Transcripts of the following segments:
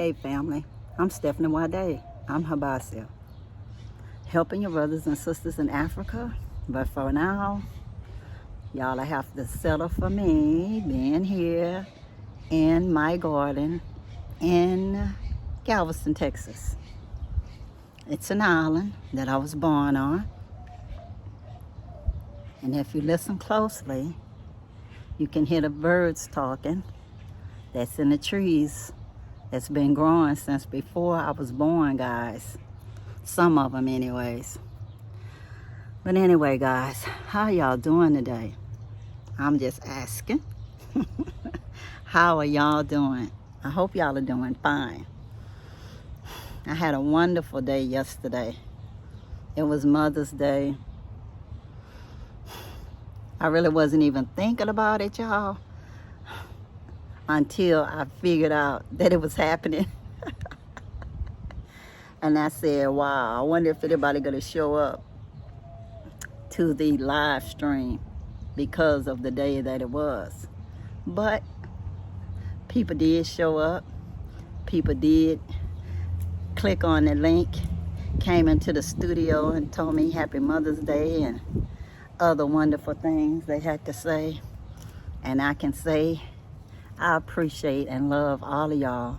Hey family, I'm SNwadiei. I'm Habasya, helping your brothers and sisters in Africa. But for now, y'all have to settle for me being here in my garden in Galveston, Texas. It's an island that I was born on. And if you listen closely, you can hear the birds talking that's in the trees that's been growing since before I was born, guys. Some of them anyways. But anyway, guys, how y'all doing today? I'm just asking. How are y'all doing? I hope y'all are doing fine. I had a wonderful day yesterday. It was Mother's Day. I really wasn't even thinking about it, y'all, until I figured out that it was happening. And I said, wow, I wonder if anybody gonna show up to the live stream because of the day that it was. But people did show up. People did click on the link, came into the studio and told me Happy Mother's Day and other wonderful things they had to say. And I can say I appreciate and love all of y'all.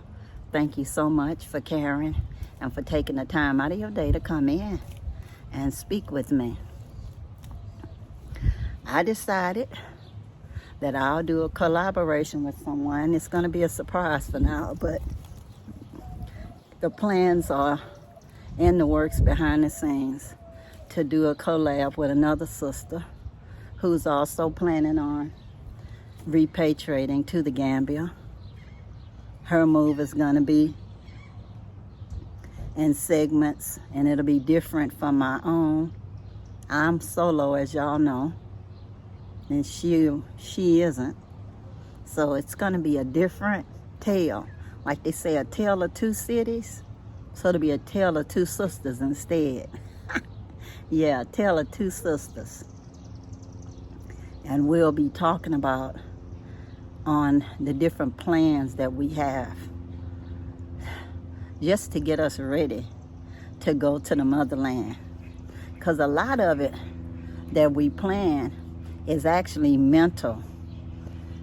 Thank you so much for caring and for taking the time out of your day to come in and speak with me. I decided that I'll do a collaboration with someone. It's going to be a surprise for now, but the plans are in the works behind the scenes to do a collab with another sister who's also planning on repatriating to the Gambia. Her move is going to be in segments and it'll be different from my own. I'm solo, as y'all know, and she isn't. So it's going to be a different tale. Like they say, a tale of two cities. So it'll be a tale of two sisters instead. Yeah, a tale of two sisters. And we'll be talking about on the different plans that we have just to get us ready to go to the motherland. Because a lot of it that we plan is actually mental.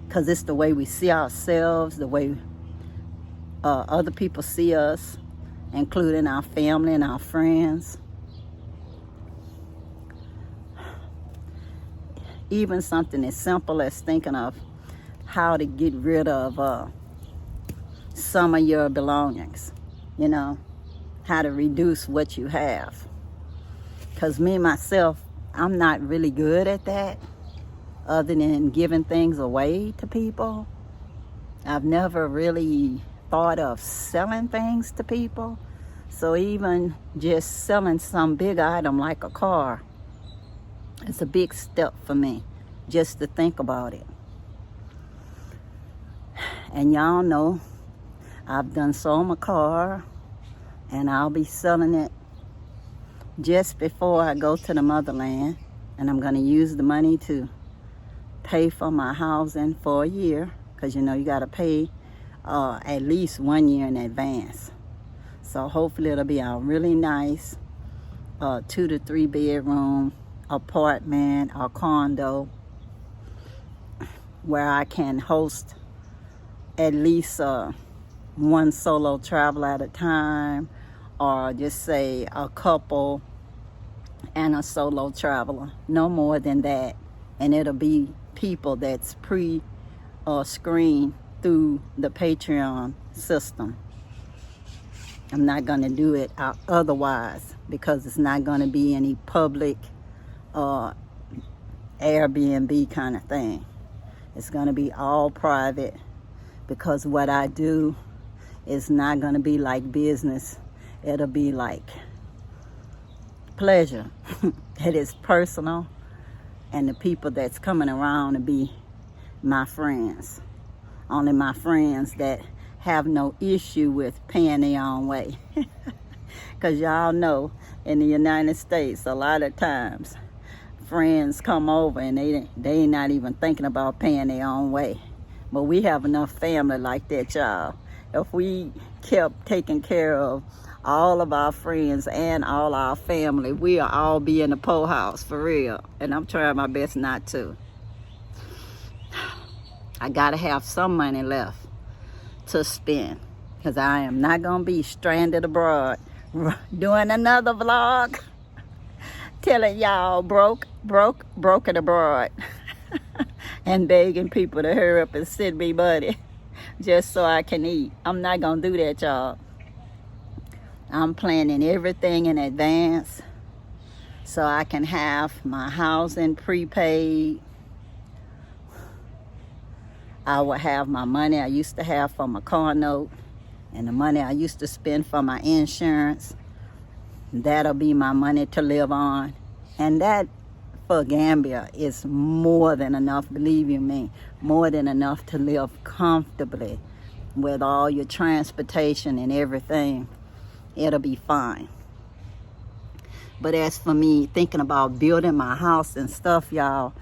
Because it's the way we see ourselves, the way other people see us, including our family and our friends. Even something as simple as thinking of how to get rid of some of your belongings, you know, how to reduce what you have. Because me, myself, I'm not really good at that, other than giving things away to people. I've never really thought of selling things to people. So even just selling some big item like a car, it's a big step for me just to think about it. And y'all know I've done sold my car and I'll be selling it just before I go to the motherland. And I'm going to use the money to pay for my housing for a year, because you know you got to pay at least 1 year in advance. So hopefully it'll be a really nice 2 to 3 bedroom apartment or condo where I can host at least one solo traveler at a time, or just say a couple and a solo traveler, no more than that. And it'll be people that's screened through the Patreon system. I'm not going to do it otherwise, because it's not going to be any public Airbnb kind of thing. It's going to be all private, because what I do is not going to be like business. It'll be like pleasure. It is personal, and the people that's coming around to be my friends. Only my friends that have no issue with paying their own way. Because y'all know in the United States, a lot of times friends come over and they not even thinking about paying their own way. But we have enough family like that, y'all. if we kept taking care of all of our friends and all our family, we'll all be in the poorhouse, for real. And I'm trying my best not to. I gotta have some money left to spend, because I am not gonna be stranded abroad doing another vlog telling y'all broken abroad and begging people to hurry up and send me money just so I can eat. I'm not gonna do that, y'all. I'm planning everything in advance so I can have my housing prepaid. I will have my money I used to have for my car note and the money I used to spend for my insurance. That'll be my money to live on. And that for Gambia is more than enough, believe you me, more than enough to live comfortably with all your transportation and everything. It'll be fine. But as for me thinking about building my house and stuff, y'all,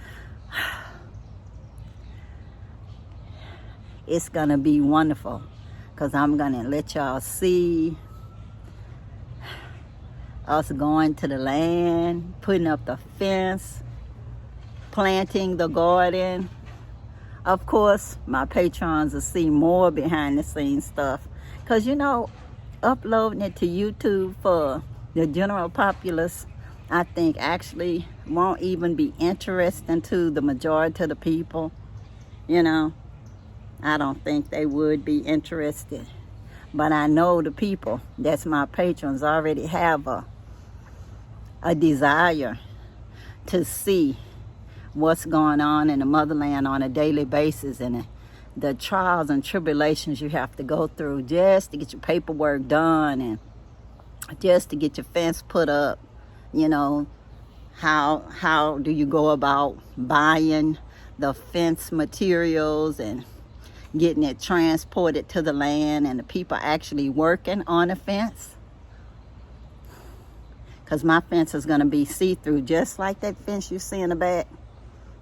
it's gonna be wonderful, because I'm gonna let y'all see us going to the land, putting up the fence, planting the garden. Of course, my patrons will see more behind the scenes stuff, because you know, uploading it to YouTube for the general populace, I think actually won't even be interesting to the majority of the people. You know, I don't think they would be interested. But I know the people that's my patrons already have a desire to see what's going on in the motherland on a daily basis, and the trials and tribulations you have to go through just to get your paperwork done and just to get your fence put up. You know, how do you go about buying the fence materials and getting it transported to the land, and the people actually working on the fence? Because my fence is going to be see-through, just like that fence you see in the back,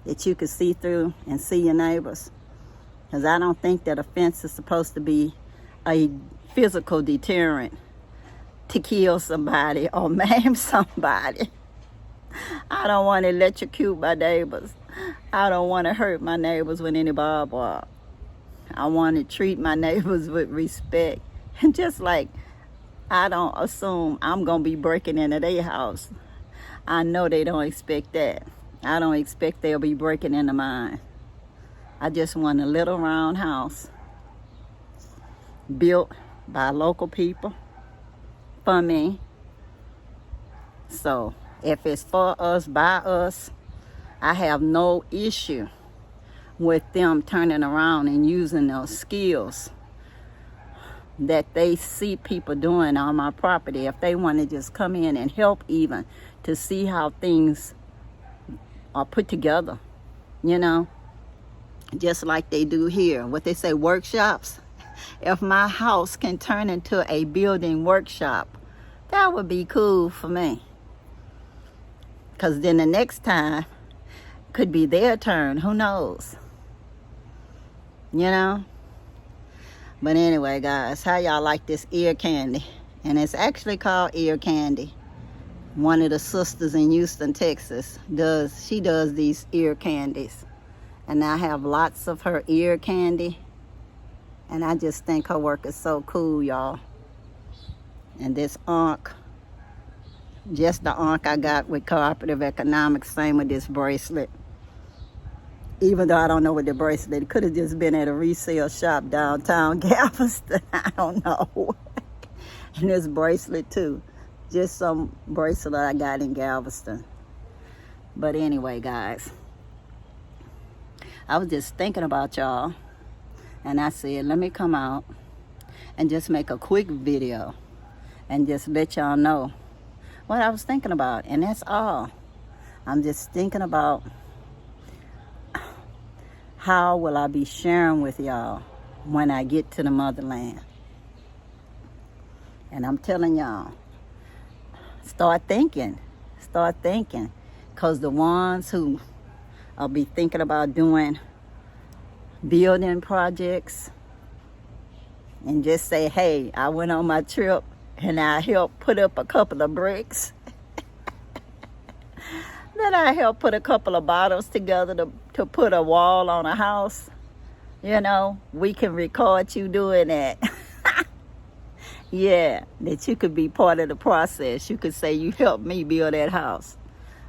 that you can see through and see your neighbors. Because I don't think that a fence is supposed to be a physical deterrent to kill somebody or maim somebody. I don't want to electrocute my neighbors. I don't want to hurt my neighbors with any barbed wire. I want to treat my neighbors with respect. And just like I don't assume I'm going to be breaking into their house, I know they don't expect that. I don't expect they'll be breaking into mine. I just want a little round house built by local people for me. So if it's for us, by us, I have no issue with them turning around and using those skills that they see people doing on my property. If they want to just come in and help, even to see how things are put together, you know, just like they do here. What they say, workshops. If my house can turn into a building workshop, that would be cool for me. Because then the next time could be their turn. Who knows? You know? But anyway, guys, how y'all like this ear candy? And it's actually called ear candy. One of the sisters in Houston, Texas, does these ear candies. And I have lots of her ear candy. And I just think her work is so cool, y'all. And this ankh, just the ankh I got with Cooperative Economics, same with this bracelet. Even though I don't know what the bracelet, it could have just been at a resale shop downtown Galveston. I don't know. And this bracelet too. Just some bracelet I got in Galveston. But anyway, guys, I was just thinking about y'all. And I said, let me come out and just make a quick video and just let y'all know what I was thinking about. And that's all. I'm just thinking about how will I be sharing with y'all when I get to the motherland. And I'm telling y'all, start thinking. Because the ones who will be thinking about doing building projects, and just say, hey, I went on my trip and I helped put up a couple of bricks. Then I helped put a couple of bottles together to put a wall on a house. You know, we can record you doing that. Yeah, that you could be part of the process. You could say you helped me build that house.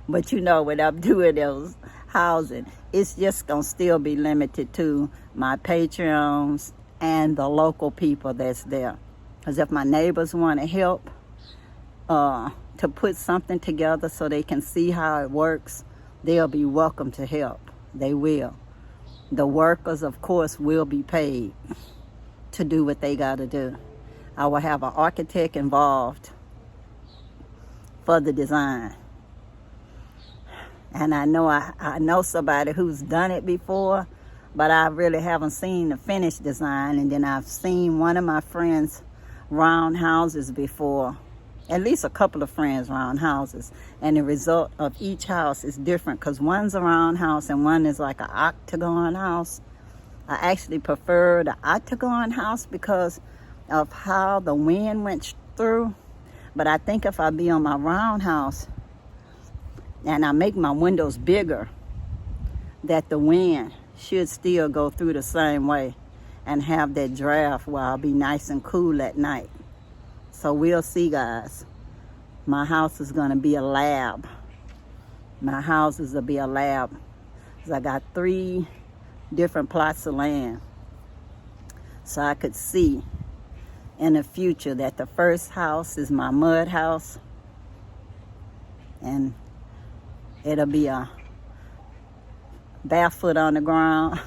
But you know, when I'm doing those housing, it's just going to still be limited to my Patreons and the local people that's there. Because if my neighbors want to help to put something together so they can see how it works, they'll be welcome to help. They will. The workers, of course, will be paid to do what they got to do. I will have an architect involved for the design. And I know somebody who's done it before, but I really haven't seen the finished design. And then I've seen one of my friends round houses before, at least a couple of friends round houses. And the result of each house is different, because one's a round house and one is like an octagon house. I actually prefer the octagon house because of how the wind went through. But I think if I be on my round house and I make my windows bigger, that the wind should still go through the same way and have that draft where I'll be nice and cool at night. So we'll see, guys. My house is going to be a lab. My houses will be a lab. 'Cause I got 3 different plots of land. So I could see in the future that the first house is my mud house. And it'll be a barefoot on the ground,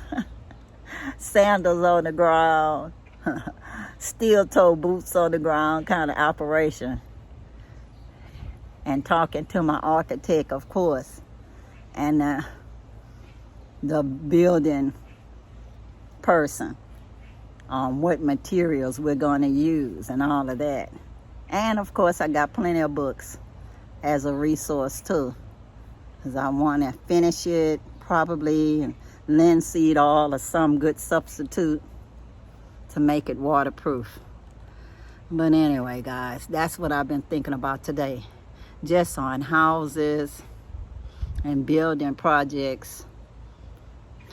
sandals on the ground, steel-toe boots on the ground kind of operation. And talking to my architect, of course, and the building person on what materials we're going to use and all of that. And of course, I got plenty of books as a resource too, because I want to finish it probably in linseed oil or some good substitute to make it waterproof. But anyway, guys, that's what I've been thinking about today, just on houses and building projects.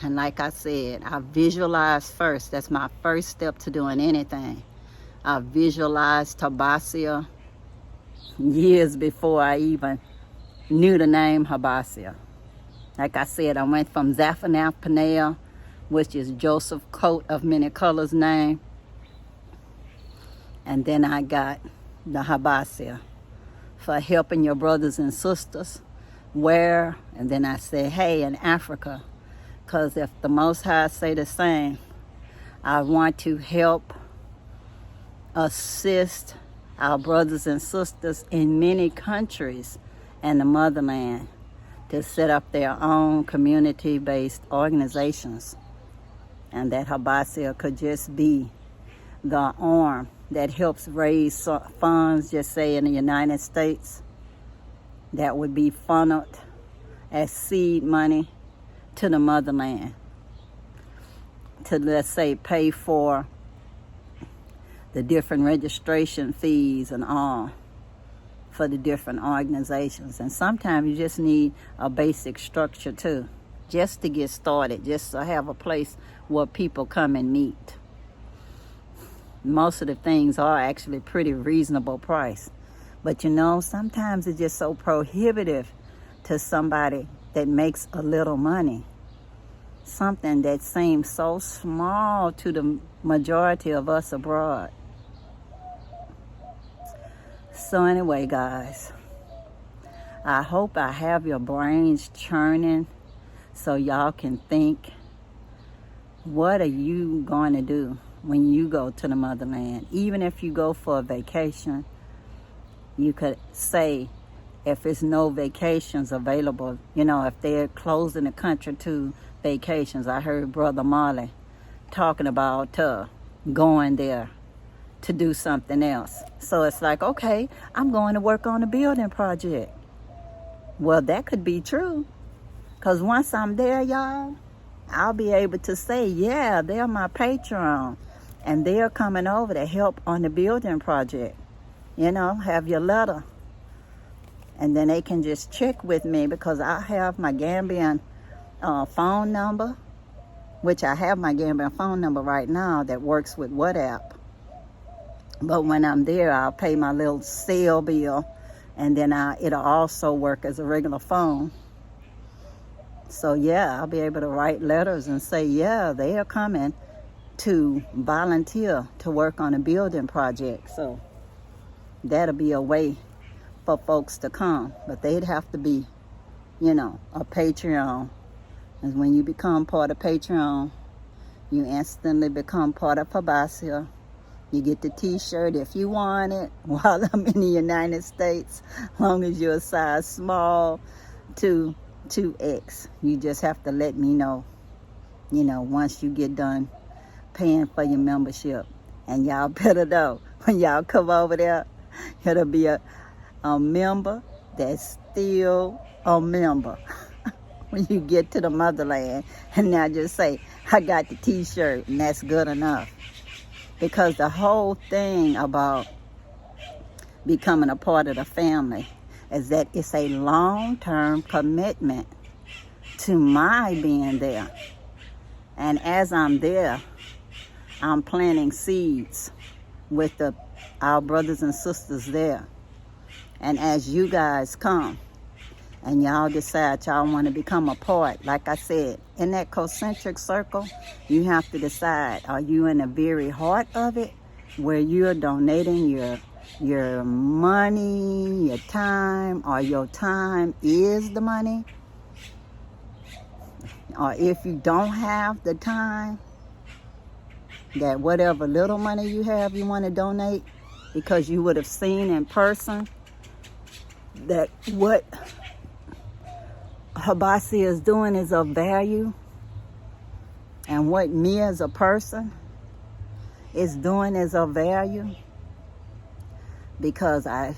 And like I said, I visualize first. That's my first step to doing anything. I visualized Habasia years before I even knew the name Habasia. Like I said, I went from Zaphanath Paneah, which is Joseph Coat of Many Colors name. And then I got the Habasia for helping your brothers and sisters. Where? And then I said, hey, in Africa. Because if the Most High say the same, I want to help assist our brothers and sisters in many countries and the motherland to set up their own community-based organizations. And that Habasia could just be the arm that helps raise funds, just say in the United States, that would be funneled as seed money to the motherland, to, let's say, pay for the different registration fees and all for the different organizations. And sometimes you just need a basic structure too, just to get started, just to have a place where people come and meet. Most of the things are actually pretty reasonable price. But you know, sometimes it's just so prohibitive to somebody that makes a little money. Something that seems so small to the majority of us abroad. So anyway, guys, I hope I have your brains churning so y'all can think, what are you going to do when you go to the motherland? Even if you go for a vacation, you could say, if there's no vacations available, you know, if they're closing the country to vacations. I heard Brother Marley talking about going there to do something else. So it's like, okay, I'm going to work on a building project. Well, that could be true. Because once I'm there, y'all, I'll be able to say, yeah, they're my Patreon. And they're coming over to help on the building project. You know, have your letter. And then they can just check with me because I have my Gambian phone number, which I have my Gambian phone number right now that works with WhatsApp. But when I'm there, I'll pay my little cell bill, and then it'll also work as a regular phone. So yeah, I'll be able to write letters and say, yeah, they are coming to volunteer to work on a building project. So that'll be a way for folks to come. But they'd have to be, you know, a Patreon. And when you become part of Patreon, you instantly become part of Fabasia. You get the t-shirt if you want it while I'm in the United States, as long as you're a size small to 2X. You just have to let me know, you know, once you get done paying for your membership. And y'all better know, when y'all come over there, it'll be a member that's still a member when you get to the motherland. And now just say, I got the t-shirt, and that's good enough. Because the whole thing about becoming a part of the family is that it's a long-term commitment to my being there. And as I'm there, I'm planting seeds with our brothers and sisters there. And as you guys come and y'all decide y'all want to become a part, like I said, in that concentric circle, you have to decide, are you in the very heart of it, where you're donating your money, your time, or your time is the money? Or if you don't have the time, that whatever little money you have you want to donate, because you would have seen in person that what Fabasia is doing is of value, and what me as a person is doing is of value, because I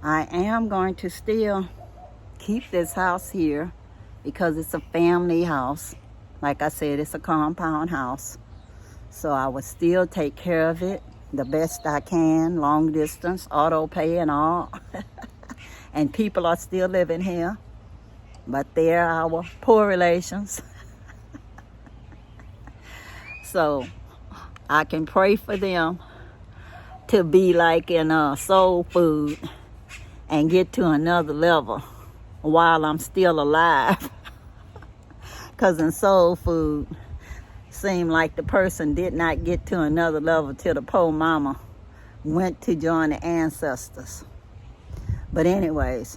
am going to still keep this house here because it's a family house. Like I said, it's a compound house. So I will still take care of it the best I can, long distance, auto pay and all. And people are still living here, but they're our poor relations. So I can pray for them to be like in soul food and get to another level while I'm still alive. Because in soul food, seemed like the person did not get to another level till the poor mama went to join the ancestors. But anyways,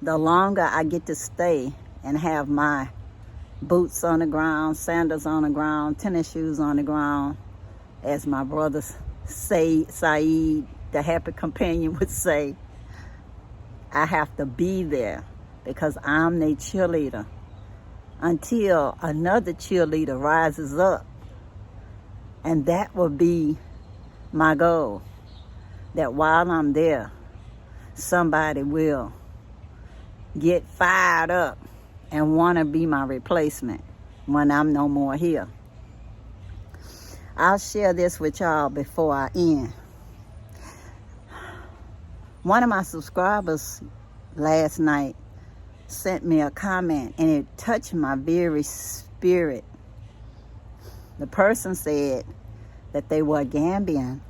the longer I get to stay and have my boots on the ground, sandals on the ground, tennis shoes on the ground, as my brother Saeed, the happy companion, would say, I have to be there because I'm their cheerleader until another cheerleader rises up. And that will be my goal, that while I'm there, somebody will get fired up and want to be my replacement when I'm no more here. I'll share this with y'all before I end. One of my subscribers last night sent me a comment, and it touched my very spirit. The person said that they were Gambian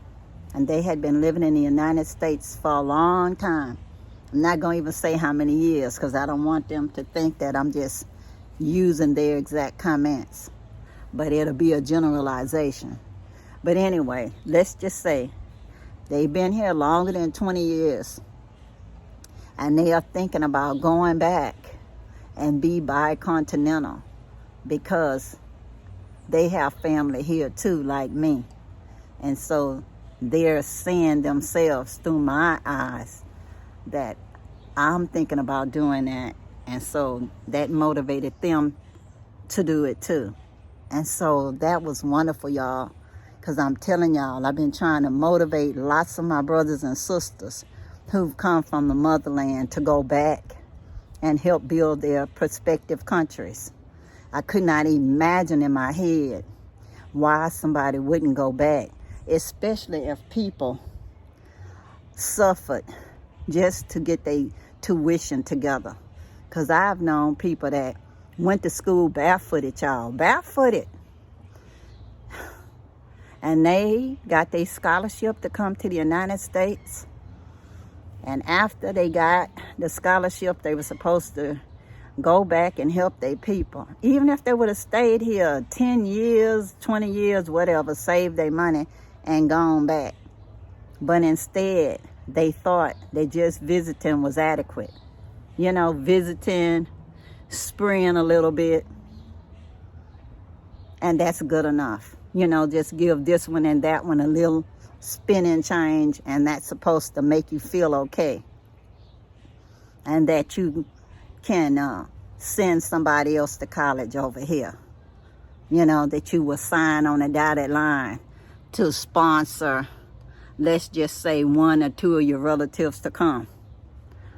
and they had been living in the United States for a long time. I'm not going to even say how many years, because I don't want them to think that I'm just using their exact comments. But it'll be a generalization. But anyway, let's just say they've been here longer than 20 years. And they are thinking about going back and be bicontinental, because they have family here too, like me. And so they're seeing themselves through my eyes that I'm thinking about doing that. And so that motivated them to do it too. And so that was wonderful, y'all, because I'm telling y'all, I've been trying to motivate lots of my brothers and sisters who've come from the motherland to go back and help build their prospective countries. I could not imagine in my head why somebody wouldn't go back, especially if people suffered just to get their tuition together. Because I've known people that went to school barefooted, y'all, barefooted. And they got their scholarship to come to the United States. And after they got the scholarship, they were supposed to go back and help their people. Even if they would have stayed here 10 years, 20 years, whatever, saved their money and gone back. But instead, they thought that just visiting was adequate. You know, visiting, spraying a little bit, and that's good enough. You know, just give this one and that one a little spinning change, and that's supposed to make you feel okay. And that you can send somebody else to college over here. You know, that you will sign on a dotted line to sponsor, let's just say, 1 or 2 of your relatives to come.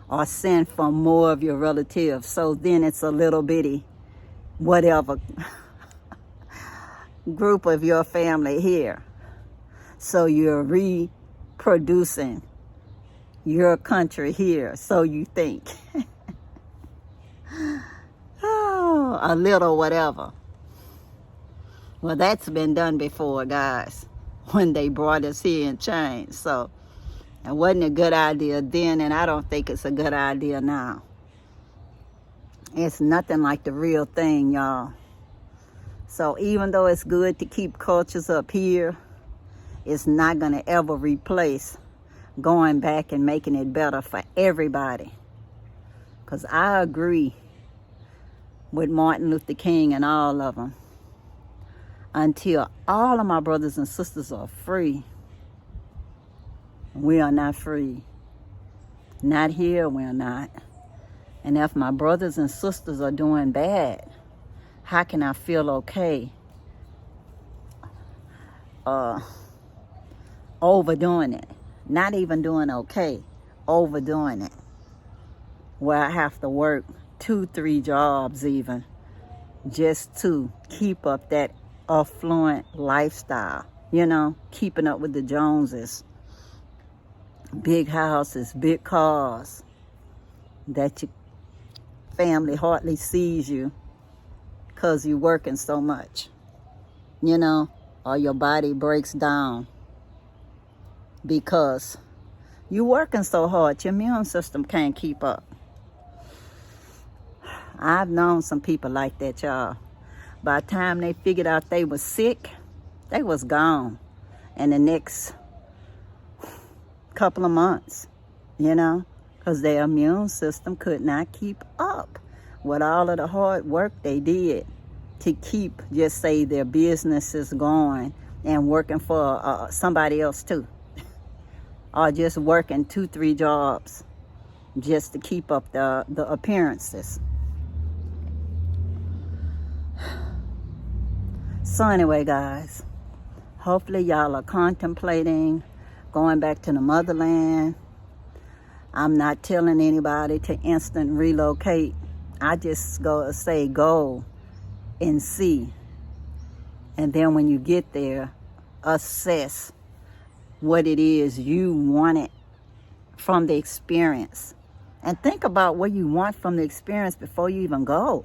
Or send for more of your relatives. So then it's a little bitty, whatever, group of your family here. So you're reproducing your country here, so you think. Oh, a little whatever. Well, that's been done before, guys, when they brought us here and changed. So it wasn't a good idea then, and I don't think it's a good idea now. It's nothing like the real thing, y'all. So even though it's good to keep cultures up here, it's not going to ever replace going back and making it better for everybody. Because I agree with Martin Luther King and all of them. Until all of my brothers and sisters are free, we are not free. Not here, we're not. And if my brothers and sisters are doing bad, how can I feel okay overdoing it? Not even doing okay, overdoing it. Where I have to work 2, 3 jobs even, just to keep up that affluent lifestyle. You know, keeping up with the Joneses. Big houses, big cars, that your family hardly sees you because you're working so much, you know, or your body breaks down because you're working so hard, your immune system can't keep up. I've known some people like that, y'all. By the time they figured out they was sick, they was gone in the next couple of months, you know, because their immune system could not keep up with all of the hard work they did to keep, just say, their businesses going and working for somebody else too. Or just working 2, 3 jobs just to keep up the appearances. So anyway, guys, hopefully y'all are contemplating going back to the motherland. I'm not telling anybody to instant relocate. I just go and see. And then when you get there, assess what it is you wanted from the experience. And think about what you want from the experience before you even go.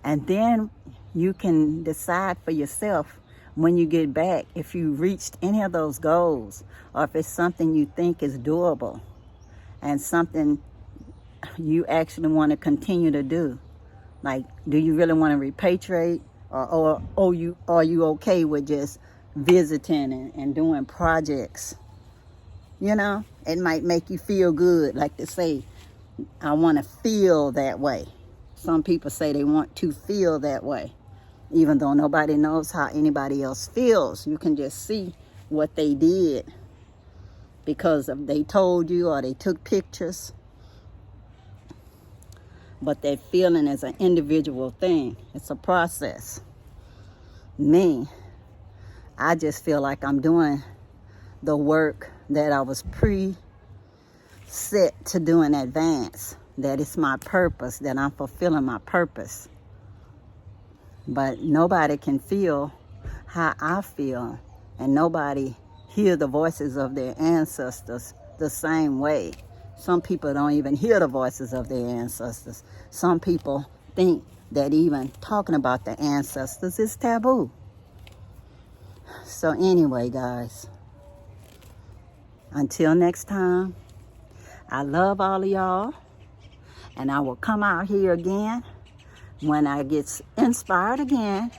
And then you can decide for yourself when you get back if you reached any of those goals, or if it's something you think is doable and something you actually want to continue to do. Like, do you really want to repatriate, or are you okay with just visiting and doing projects? You know, it might make you feel good, like to say, I want to feel that way. Some people say they want to feel that way, even though nobody knows how anybody else feels. You can just see what they did because they told you or they took pictures. But that feeling is an individual thing. It's a process. Me, I just feel like I'm doing the work that I was set to do in advance. That it's my purpose, that I'm fulfilling my purpose. But nobody can feel how I feel, and nobody hear the voices of their ancestors the same way. Some people don't even hear the voices of their ancestors. Some people think that even talking about the ancestors is taboo. So anyway, guys, until next time, I love all of y'all, and I will come out here again when I get inspired again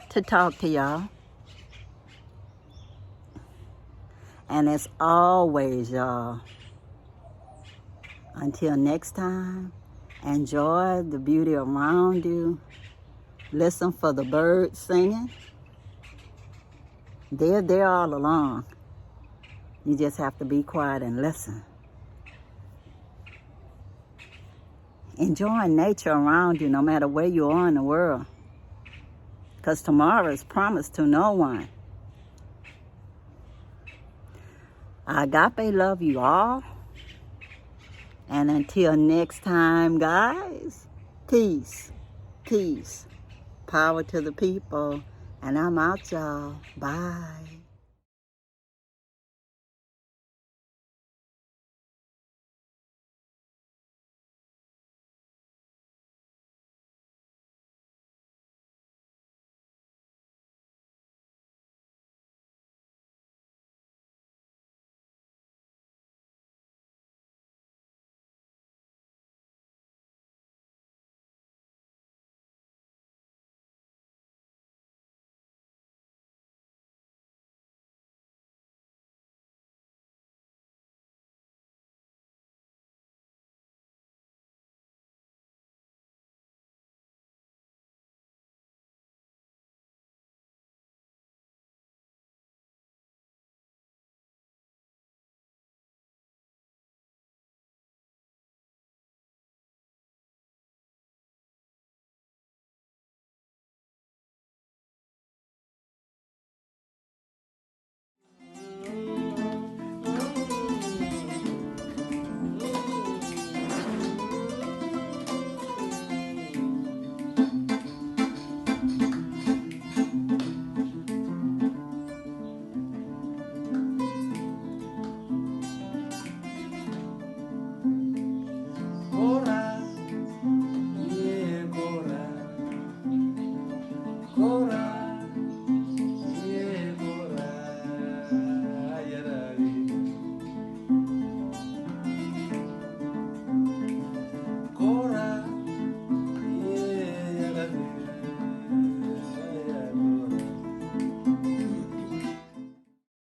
to talk to y'all. And as always, y'all, until next time, enjoy the beauty around you. Listen for the birds singing. They're there all along. You just have to be quiet and listen. Enjoy nature around you no matter where you are in the world, because tomorrow is promised to no one. Agape love you all. And until next time, guys, peace, peace, power to the people. And I'm out, y'all. Bye.